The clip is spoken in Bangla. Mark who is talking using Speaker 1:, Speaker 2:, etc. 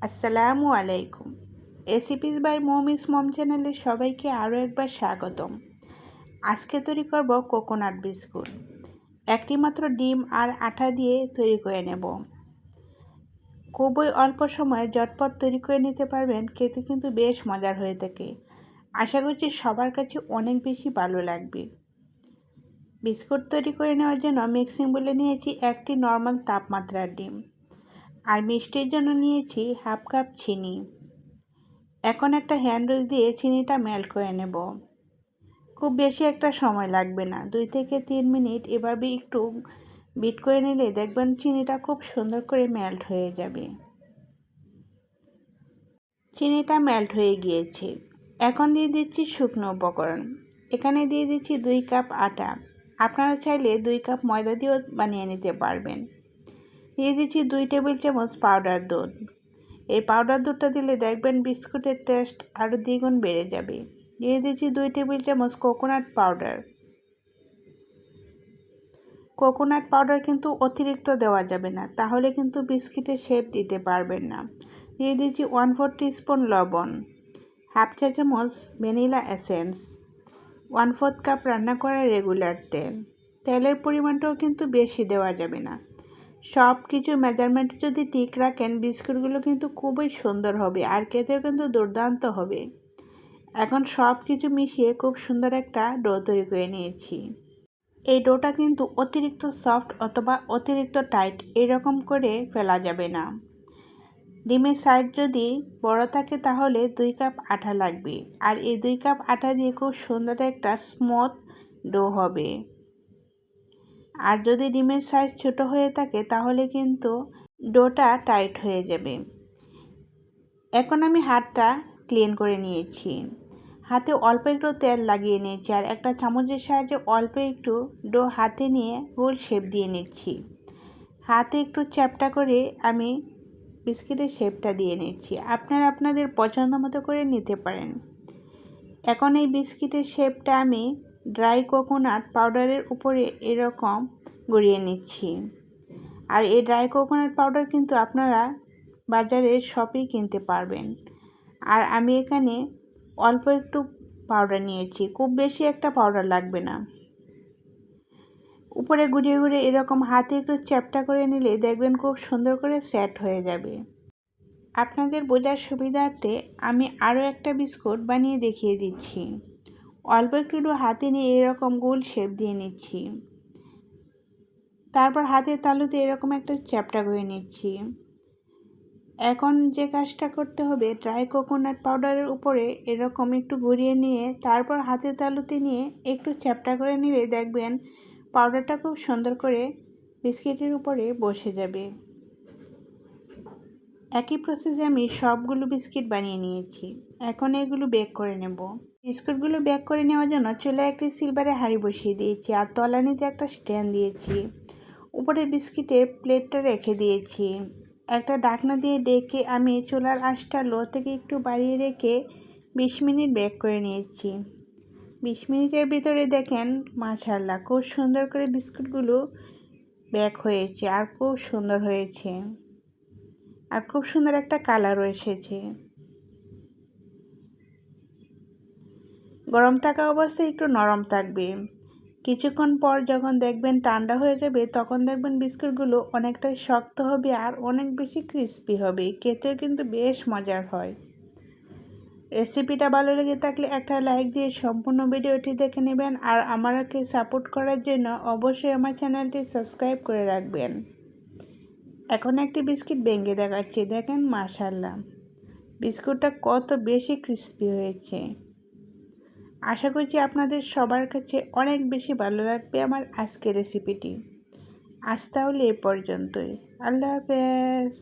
Speaker 1: আসসালামু আলাইকুম। রেসিপিস বাই মমিস মম চ্যানেলে সবাইকে আরও একবার স্বাগতম। আজকে তৈরি করব কোকোনাট বিস্কুট। একটি মাত্র ডিম আর আটা দিয়ে তৈরি করে নেব। খুবই অল্প সময়ে ঝটপট তৈরি করে নিতে পারবেন, খেতে কিন্তু বেশ মজার হয়ে থাকে। আশা করছি সবার কাছে অনেক বেশি ভালো লাগবে। বিস্কুট তৈরি করে নেওয়ার জন্য মিক্সিং বলে নিয়েছি একটি নর্মাল তাপমাত্রার ডিম, আর মিষ্টির জন্য নিয়েছি হাফ কাপ চিনি। এখন একটা হ্যান্ড উইস্ক দিয়ে চিনিটা মেল্ট করে নেব। খুব বেশি একটা সময় লাগবে না, 2 থেকে 3 মিনিট এভাবে একটু বিট করে নিলে দেখবেন চিনিটা খুব সুন্দর করে মেল্ট হয়ে যাবে। চিনিটা মেল্ট হয়ে গিয়েছে। এখন দিয়ে দিচ্ছি শুকনো উপকরণ। এখানে দিয়ে দিচ্ছি 2 কাপ আটা। আপনারা চাইলে 2 কাপ ময়দা দিয়েও বানিয়ে নিতে পারবেন। দিয়ে দিচ্ছি 2 টেবিল চামচ পাউডার দুধ। এই পাউডার দুধটা দিলে দেখবেন বিস্কুটের টেস্ট আরও দ্বিগুণ বেড়ে যাবে। দিয়ে দিচ্ছি 2 টেবিল চামচ কোকোনাট পাউডার। কোকোনাট পাউডার কিন্তু অতিরিক্ত দেওয়া যাবে না, তাহলে কিন্তু বিস্কিটের শেপ দিতে পারবেন না। দিয়ে দিচ্ছি 1/4 টিস্পুন লবণ, হাফ চা চামচ ভ্যানিলা এসেন্স, 1/4 কাপ রান্না করা রেগুলার তেল। তেলের পরিমাণটাও কিন্তু বেশি দেওয়া যাবে না। সব কিছু মেজারমেন্ট যদি ঠিক রাখেন, বিস্কুটগুলো কিন্তু খুবই সুন্দর হবে আর খেতেও কিন্তু দুর্দান্ত হবে। এখন সব কিছু মিশিয়ে খুব সুন্দর একটা ডো তৈরি করে নিয়েছি। এই ডোটা কিন্তু অতিরিক্ত সফট অথবা অতিরিক্ত টাইট এরকম করে ফেলা যাবে না। ডিমের সাইজ যদি বড় থাকে তাহলে 2 কাপ আটা লাগবে, আর এই 2 কাপ আটা দিয়ে খুব সুন্দর একটা স্মুথ ডো হবে। আর যদি ডিমের সাইজ ছোট হয়ে থাকে তাহলে কিন্তু ডোটা টাইট হয়ে যাবে। এখন আমি হাতটা ক্লিন করে নিয়েছি। হাতে অল্প একটু তেল লাগিয়ে নিয়েছি আর একটা চামচের সাহায্যে অল্প একটু ডো হাতে নিয়ে গোল শেপ দিয়ে নিচ্ছি। হাতে একটু চ্যাপটা করে আমি বিস্কিটের শেপটা দিয়ে নিচ্ছি। আপনারা আপনাদের পছন্দ মতো করে নিতে পারেন। এখন এই বিস্কিটের শেপটা আমি ড্রাই কোকোনাট পাউডারের উপরে এরকম গড়িয়ে নিচ্ছি। আর এই ড্রাই কোকোনাট পাউডার কিন্তু আপনারা বাজারে শপেই কিনতে পারবেন। আর আমি এখানে অল্প একটু পাউডার নিয়েছি, খুব বেশি একটা পাউডার লাগবে না। উপরে ঘুরিয়ে ঘুরিয়ে এরকম হাতে একটু চ্যাপটা করে নিলে দেখবেন খুব সুন্দর করে সেট হয়ে যাবে। আপনাদের বোঝার সুবিধার্থে আমি আরও একটা বিস্কুট বানিয়ে দেখিয়ে দিচ্ছি। অল্প একটু হাতে নিয়ে এরকম গোল শেপ দিয়ে নিচ্ছি। তারপর হাতের তালুতে এরকম একটা চ্যাপটা করে নিচ্ছি। এখন যে কাজটা করতে হবে, ড্রাই কোকোনাট পাউডারের উপরে এরকম একটু ঘুরিয়ে নিয়ে তারপর হাতের তালুতে নিয়ে একটু চ্যাপটা করে নিলে দেখবেন পাউডারটা খুব সুন্দর করে বিস্কিটের উপরে বসে যাবে। একই প্রসেসে আমি সবগুলো বিস্কিট বানিয়ে নিয়েছি। এখন এগুলো বেক করে নেব। বিস্কুটগুলো বেক করে নেওয়ার জন্য চুলায় একটি সিলভারের হাঁড়ি বসিয়ে দিয়েছি আর তলানিতে একটা স্ট্যান্ড দিয়েছি। উপরে বিস্কিটের প্লেটটা রেখে দিয়েছি। একটা ঢাকনা দিয়ে ডেকে আমি চুলার আঁচটা লো থেকে একটু বাড়িয়ে রেখে 20 মিনিট বেক করে নিয়েছি। 20 মিনিটের ভিতরে দেখেন মাশাআল্লাহ খুব সুন্দর করে বিস্কুটগুলো বেক হয়েছে আর খুব সুন্দর হয়েছে, আর খুব সুন্দর একটা কালারও এসেছে। গরম থাকা অবস্থায় একটু নরম থাকবে। কিছুক্ষণ পর যখন দেখবেন ঠান্ডা হয়ে যাবে তখন দেখবেন বিস্কুটগুলো অনেকটাই শক্ত হবে আর অনেক বেশি ক্রিস্পি হবে, খেতেও কিন্তু বেশ মজার হয়। রেসিপিটা ভালো লেগে থাকলে একটা লাইক দিয়ে সম্পূর্ণ ভিডিওটি দেখে নেবেন, আর আমাকে সাপোর্ট করার জন্য অবশ্যই আমার চ্যানেলটি সাবস্ক্রাইব করে রাখবেন। এখন একটি বিস্কিট ভেঙে দেখাচ্ছি, দেখেন মাশাআল্লাহ বিস্কুটটা কত বেশি ক্রিস্পি হয়েছে। আশা করছি আপনাদের সবার কাছে অনেক বেশি ভালো লাগবে আমার আজকের রেসিপিটি। আজ তাহলে এ পর্যন্তই। আল্লাহ হাফেজ।